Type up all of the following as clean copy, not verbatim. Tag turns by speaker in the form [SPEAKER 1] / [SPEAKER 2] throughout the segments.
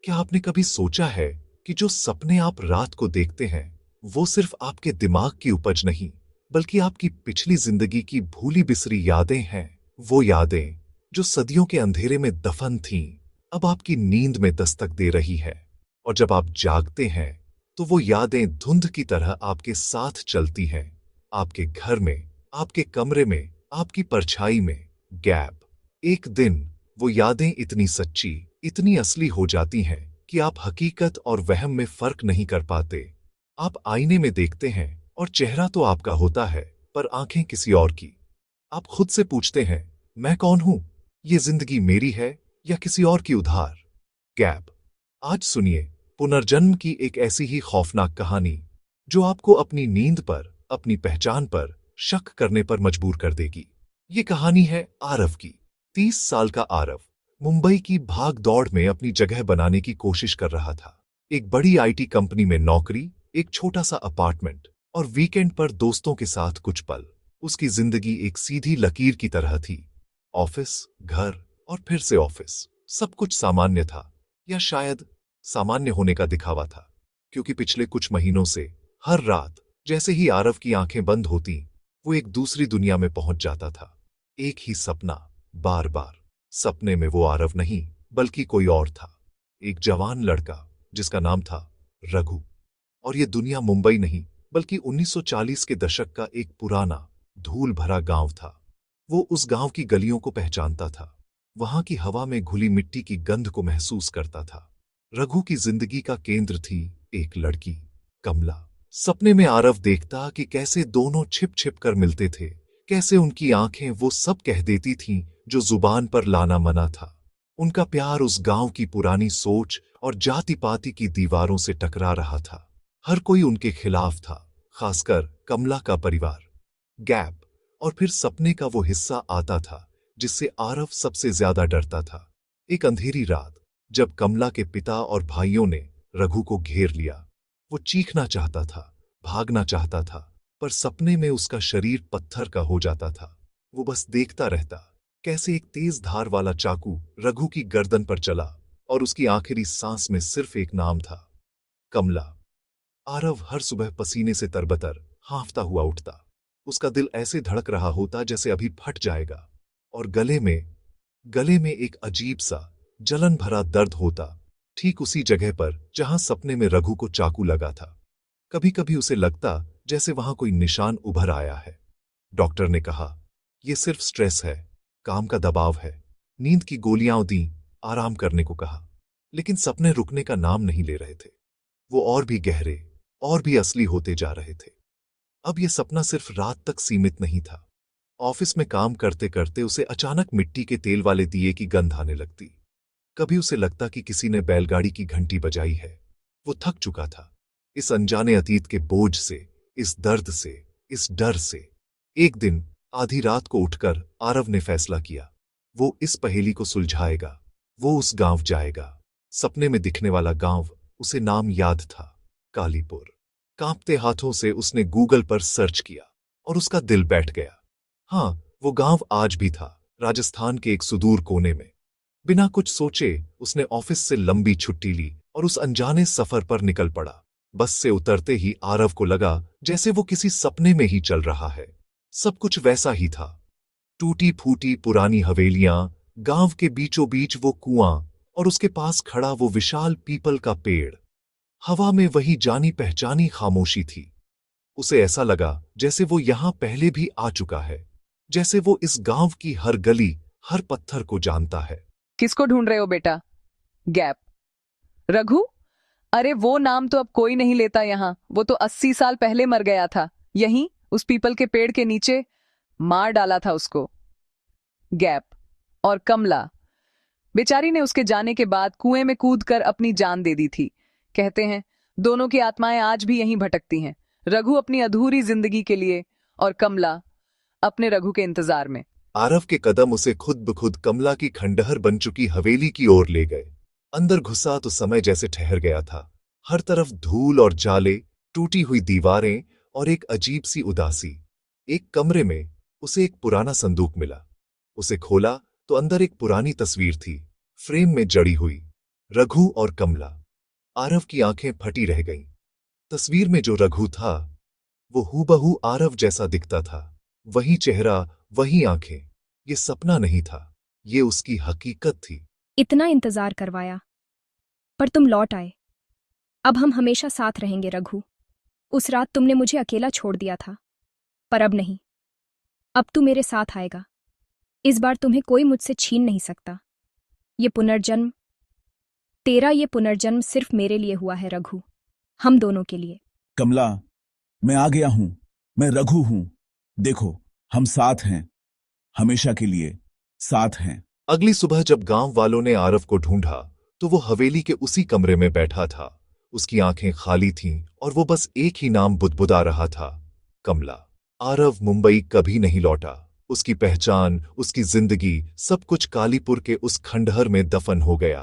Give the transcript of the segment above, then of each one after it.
[SPEAKER 1] क्या आपने कभी सोचा है कि जो सपने आप रात को देखते हैं वो सिर्फ आपके दिमाग की उपज नहीं बल्कि आपकी पिछली जिंदगी की भूली बिसरी यादें हैं। वो यादें जो सदियों के अंधेरे में दफन थीं अब आपकी नींद में दस्तक दे रही है। और जब आप जागते हैं तो वो यादें धुंध की तरह आपके साथ चलती हैं, आपके घर में, आपके कमरे में, आपकी परछाई में। गैप। एक दिन वो यादें इतनी सच्ची, इतनी असली हो जाती हैं कि आप हकीकत और वहम में फर्क नहीं कर पाते। आप आईने में देखते हैं और चेहरा तो आपका होता है पर आंखें किसी और की। आप खुद से पूछते हैं, मैं कौन हूं? ये जिंदगी मेरी है या किसी और की उधार? गैप। आज सुनिए पुनर्जन्म की एक ऐसी ही खौफनाक कहानी जो आपको अपनी नींद पर, अपनी पहचान पर शक करने पर मजबूर कर देगी। ये कहानी है आरव की। 30 साल का आरव मुंबई की भाग दौड़ में अपनी जगह बनाने की कोशिश कर रहा था। एक बड़ी आईटी कंपनी में नौकरी, एक छोटा सा अपार्टमेंट और वीकेंड पर दोस्तों के साथ कुछ पल। उसकी जिंदगी एक सीधी लकीर की तरह थी। ऑफिस, घर और फिर से ऑफिस। सब कुछ सामान्य था, या शायद सामान्य होने का दिखावा था, क्योंकि पिछले कुछ महीनों से हर रात जैसे ही आरव की आंखें बंद होती वो एक दूसरी दुनिया में पहुंच जाता था। एक ही सपना, बार बार। सपने में वो आरव नहीं बल्कि कोई और था। एक जवान लड़का जिसका नाम था रघु। और ये दुनिया मुंबई नहीं बल्कि 1940 के दशक का एक पुराना, धूल भरा गांव था। वो उस गांव की गलियों को पहचानता था, वहां की हवा में घुली मिट्टी की गंध को महसूस करता था। रघु की जिंदगी का केंद्र थी एक लड़की, कमला। सपने में आरव देखता कि कैसे दोनों छिप छिप कर मिलते थे, कैसे उनकी आंखें वो सब कह देती थीं जो जुबान पर लाना मना था। उनका प्यार उस गांव की पुरानी सोच और जाति पाति की दीवारों से टकरा रहा था। हर कोई उनके खिलाफ था, खासकर कमला का परिवार। गैप। और फिर सपने का वो हिस्सा आता था जिससे आरव सबसे ज्यादा डरता था। एक अंधेरी रात जब कमला के पिता और भाइयों ने रघु को घेर लिया। वो चीखना चाहता था, भागना चाहता था, पर सपने में उसका शरीर पत्थर का हो जाता था। वो बस देखता रहता कैसे एक तेज धार वाला चाकू रघु की गर्दन पर चला और उसकी आखिरी सांस में सिर्फ एक नाम था, कमला। आरव हर सुबह पसीने से तरबतर, हांफता हुआ उठता। उसका दिल ऐसे धड़क रहा होता जैसे अभी फट जाएगा। और गले में एक अजीब सा जलन भरा दर्द होता, ठीक उसी जगह पर जहां सपने में रघु को चाकू लगा था। कभी कभी उसे लगता जैसे वहां कोई निशान उभर आया है। डॉक्टर ने कहा, यह सिर्फ स्ट्रेस है, काम का दबाव है। नींद की गोलियां दी, आराम करने को कहा। लेकिन सपने रुकने का नाम नहीं ले रहे थे। वो और भी गहरे, और भी असली होते जा रहे थे। अब यह सपना सिर्फ रात तक सीमित नहीं था। ऑफिस में काम करते करते उसे अचानक मिट्टी के तेल वाले दिए की गंध आने लगती। कभी उसे लगता कि किसी ने बैलगाड़ी की घंटी बजाई है। वो थक चुका था इस अनजाने अतीत के बोझ से, इस दर्द से, इस डर से। एक दिन आधी रात को उठकर आरव ने फैसला किया, वो इस पहेली को सुलझाएगा। वो उस गांव जाएगा। सपने में दिखने वाला गांव, उसे नाम याद था, कालीपुर। कांपते हाथों से उसने गूगल पर सर्च किया और उसका दिल बैठ गया। हाँ, वो गांव आज भी था, राजस्थान के एक सुदूर कोने में। बिना कुछ सोचे उसने ऑफिस से लंबी छुट्टी ली और उस अनजाने सफर पर निकल पड़ा। बस से उतरते ही आरव को लगा जैसे वो किसी सपने में ही चल रहा है। सब कुछ वैसा ही था। टूटी फूटी पुरानी हवेलियां, गांव के बीचों बीच वो कुआं और उसके पास खड़ा वो विशाल पीपल का पेड़। हवा में वही जानी पहचानी खामोशी थी। उसे ऐसा लगा जैसे वो यहां पहले भी आ चुका है, जैसे वो इस गांव की हर गली, हर पत्थर को जानता है।
[SPEAKER 2] किसको ढूंढ रहे हो बेटा? गैप। रघु? अरे वो नाम तो अब कोई नहीं लेता यहाँ। वो तो 80 साल पहले मर गया था, यहीं उस पीपल के पेड़ के नीचे। मार डाला था उसको। गैप। और कमला बेचारी ने उसके जाने के बाद कुएं में कूदकर अपनी जान दे दी थी। कहते हैं दोनों की आत्माएं आज भी यहीं भटकती हैं, रघु अपनी अधूरी जिंदगी के लिए और कमला अपने रघु के इंतजार में।
[SPEAKER 1] आरव के कदम उसे खुद ब खुद कमला की खंडहर बन चुकी हवेली की ओर ले गए। अंदर घुसा तो समय जैसे ठहर गया था। हर तरफ धूल और जाले, टूटी हुई दीवारें और एक अजीब सी उदासी। एक कमरे में उसे एक पुराना संदूक मिला। उसे खोला तो अंदर एक पुरानी तस्वीर थी, फ्रेम में जड़ी हुई। रघु और कमला। आरव की आंखें फटी रह गईं। तस्वीर में जो रघु था वो हूबहू आरव जैसा दिखता था। वही चेहरा, वही आंखें। ये सपना नहीं था, ये उसकी हकीकत थी।
[SPEAKER 3] इतना इंतजार करवाया, पर तुम लौट आए। अब हम हमेशा साथ रहेंगे रघु। उस रात तुमने मुझे अकेला छोड़ दिया था, पर अब नहीं। अब तू मेरे साथ आएगा। इस बार तुम्हें कोई मुझसे छीन नहीं सकता। ये पुनर्जन्म, तेरा ये पुनर्जन्म सिर्फ मेरे लिए हुआ है रघु, हम दोनों के लिए।
[SPEAKER 4] कमला, मैं आ गया हूं। मैं रघु हूं। देखो, हम साथ हैं, हमेशा के लिए साथ हैं।
[SPEAKER 1] अगली सुबह जब गांव वालों ने आरव को ढूंढा तो वो हवेली के उसी कमरे में बैठा था। उसकी आंखें खाली थीं और वो बस एक ही नाम बुदबुदा रहा था, कमला। आरव मुंबई कभी नहीं लौटा। उसकी पहचान, उसकी जिंदगी, सब कुछ कालीपुर के उस खंडहर में दफन हो गया।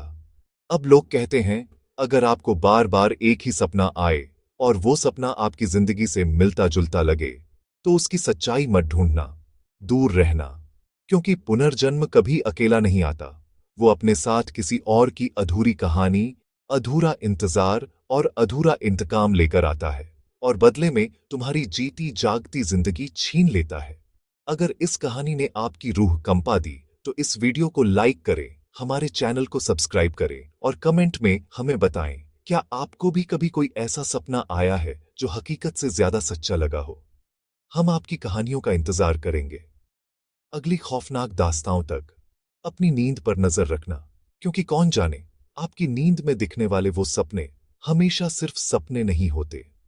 [SPEAKER 1] अब लोग कहते हैं, अगर आपको बार बार एक ही सपना आए और वो सपना आपकी जिंदगी से मिलता जुलता लगे तो उसकी सच्चाई मत ढूंढना, दूर रहना। क्योंकि पुनर्जन्म कभी अकेला नहीं आता। वो अपने साथ किसी और की अधूरी कहानी, अधूरा इंतजार और अधूरा इंतकाम लेकर आता है और बदले में तुम्हारी जीती जागती जिंदगी छीन लेता है। अगर इस कहानी ने आपकी रूह कंपा दी तो इस वीडियो को लाइक करें, हमारे चैनल को सब्सक्राइब करें और कमेंट में हमें बताएं, क्या आपको भी कभी कोई ऐसा सपना आया है जो हकीकत से ज्यादा सच्चा लगा हो। हम आपकी कहानियों का इंतजार करेंगे। अगली खौफनाक दास्तानों तक अपनी नींद पर नजर रखना, क्योंकि कौन जाने आपकी नींद में दिखने वाले वो सपने हमेशा सिर्फ सपने नहीं होते।